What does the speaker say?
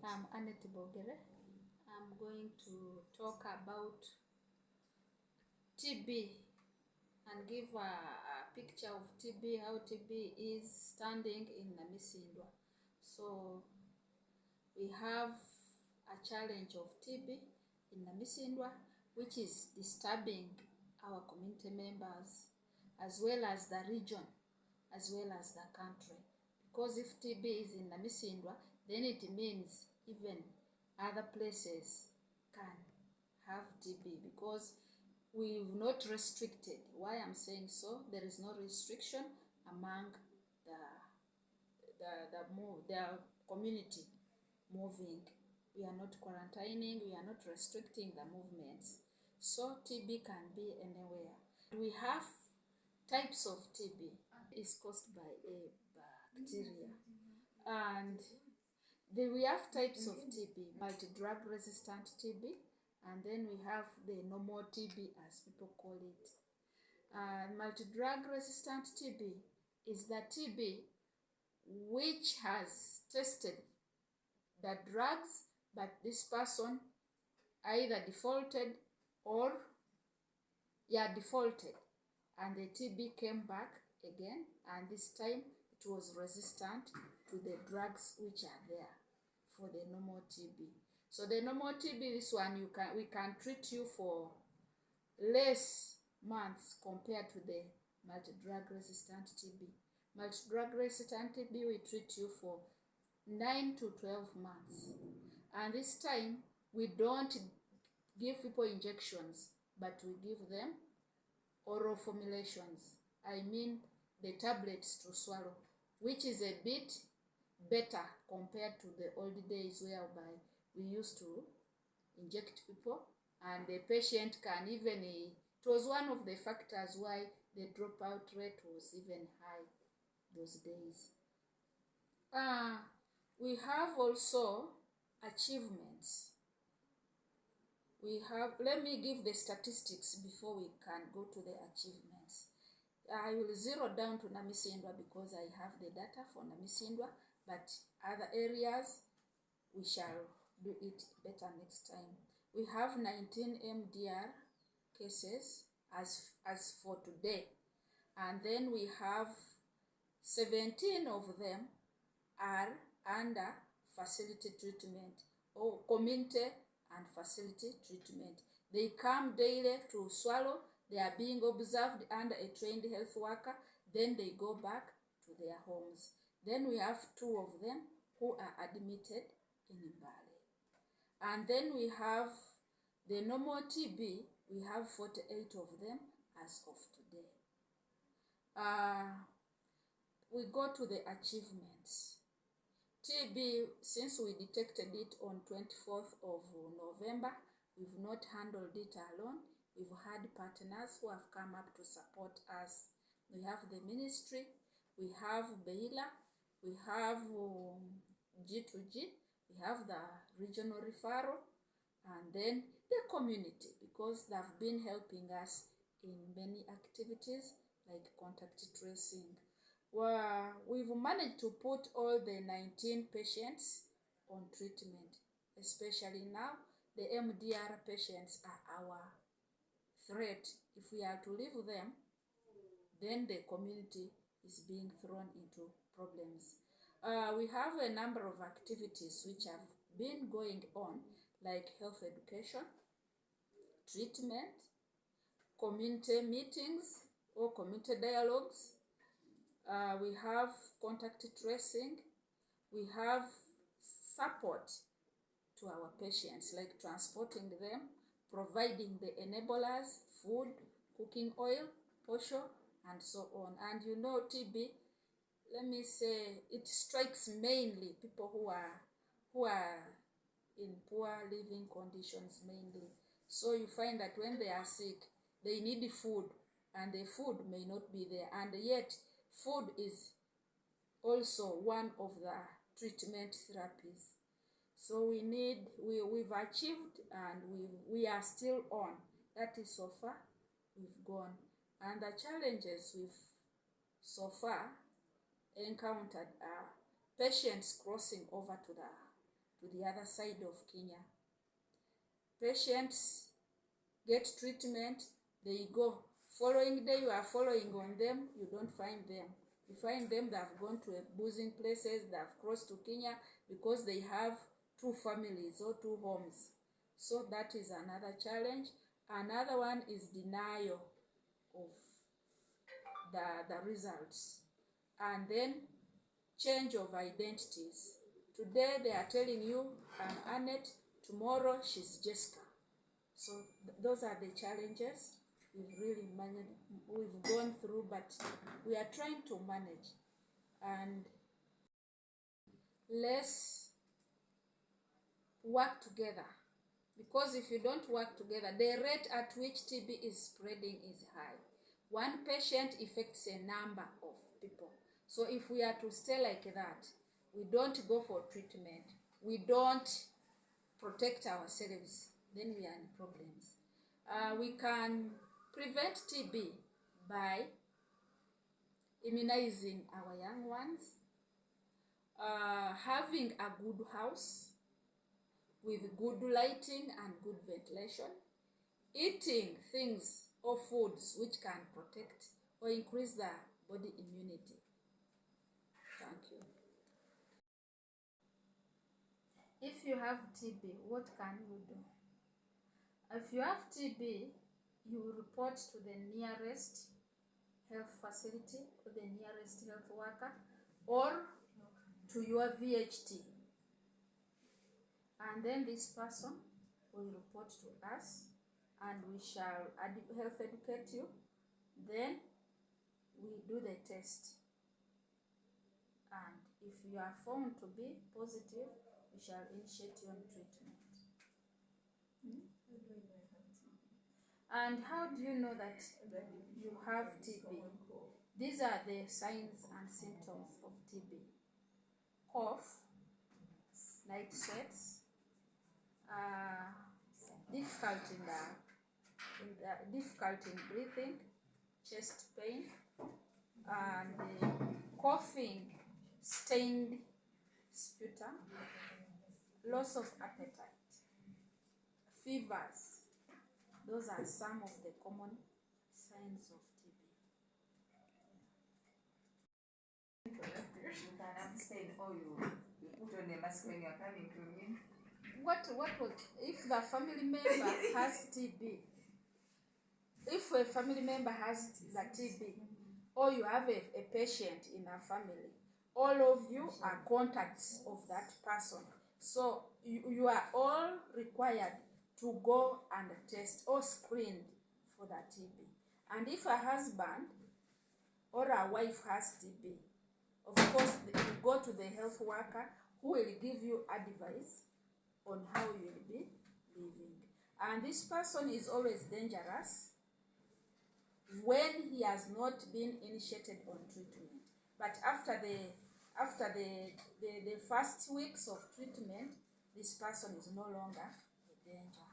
I'm Annette Bogere. I'm going to talk about TB and give a picture of TB, how TB is standing in Namisindwa. So we have a challenge of TB in Namisindwa, which is disturbing our community members as well as the region, as well as the country. Because if TB is in Namisindwa, then it means even other places can have TB, because we've not restricted. Why I'm saying so, there is no restriction among the community moving. We are not quarantining, we are not restricting the movements. So TB can be anywhere. We have types of TB. It's caused by a bacteria. And we have types of TB, multi-drug resistant TB, and then we have the normal TB, as people call it. Multi-drug resistant TB is the TB which has tested the drugs, but this person either defaulted or defaulted, and the TB came back again, and this time it was resistant to the drugs which are there for the normal TB. So the normal TB, this one we can treat you for less months compared to the multi-drug resistant TB. Multi-drug resistant TB, we treat you for 9 to 12 months. And this time we don't give people injections, but we give them oral formulations. I mean the tablets to swallow, which is a bit better compared to the old days whereby we used to inject people and the patient can even, it was one of the factors why the dropout rate was even high those days. We have also achievements. Let me give the statistics before we can go to the achievements. I will zero down to Namisindwa because I have the data for Namisindwa, but other areas we shall do it better next time. We have 19 MDR cases as for today, and then we have 17 of them are under facility treatment or community and facility treatment. They come daily to swallow. They are being observed under a trained health worker. Then they go back to their homes. Then we have 2 of them who are admitted in Mbale. And then we have the normal TB. We have 48 of them as of today. We go to the achievements. TB, since we detected it on 24th of November, we've not handled it alone. We've had partners who have come up to support us. We have the ministry, we have Beila, we have G2G, we have the regional referral, and then the community, because they've been helping us in many activities like contact tracing. Well, we've managed to put all the 19 patients on treatment, especially now. The MDR patients are our threat. If we are to leave them, then the community is being thrown into problems. We have a number of activities which have been going on, like health education, treatment, community meetings or community dialogues. We have contact tracing. We have support to our patients, like transporting them, providing the enablers, food, cooking oil, posho, and so on. And you know, TB, let me say, it strikes mainly people who are in poor living conditions mainly. So you find that when they are sick, they need food, and the food may not be there. And yet, food is also one of the treatment therapies. So we've achieved, and we are still on. That is so far we've gone. And the challenges we've so far encountered are patients crossing over to the to the other side of Kenya. Patients get treatment, they go. Following day, you are following on them, you don't find them. You find them, they have gone to boozing places, they have crossed to Kenya because they have 2 families or 2 homes. So that is another challenge. Another one is denial of the results. And then change of identities. Today they are telling you, I'm Annette, tomorrow she's Jessica. So those are the challenges we've gone through, but we are trying to manage. And let's work together, because if you don't work together, the rate at which TB is spreading is high. One patient affects a number of people. So if we are to stay like that, we don't go for treatment, we don't protect ourselves, then we are in problems. We can prevent TB by immunizing our young ones, having a good house with good lighting and good ventilation, eating things or foods which can protect or increase the body immunity. Thank you. If you have TB, what can you do? If you have TB, you will report to the nearest health facility or the nearest health worker or to your VHT. And then this person will report to us and we shall health educate you. Then we do the test. And if you are found to be positive, we shall initiate you on treatment. And how do you know that you have TB? These are the signs and symptoms of TB. Cough, night sweats, difficulty in breathing, chest pain, and coughing, stained sputum, loss of appetite, fevers. Those are some of the common signs of TB. You can abstain or you put on a mask when you are coming to me. What was, if the family member has TB, if a family member has the TB, or you have a patient in a family, all of you are contacts of that person. So you are all required to go and test or screen for the TB. And if a husband or a wife has TB, of course you go to the health worker who will give you advice on how you will be living. And this person is always dangerous when he has not been initiated on treatment. But after the first weeks of treatment, this person is no longer a danger.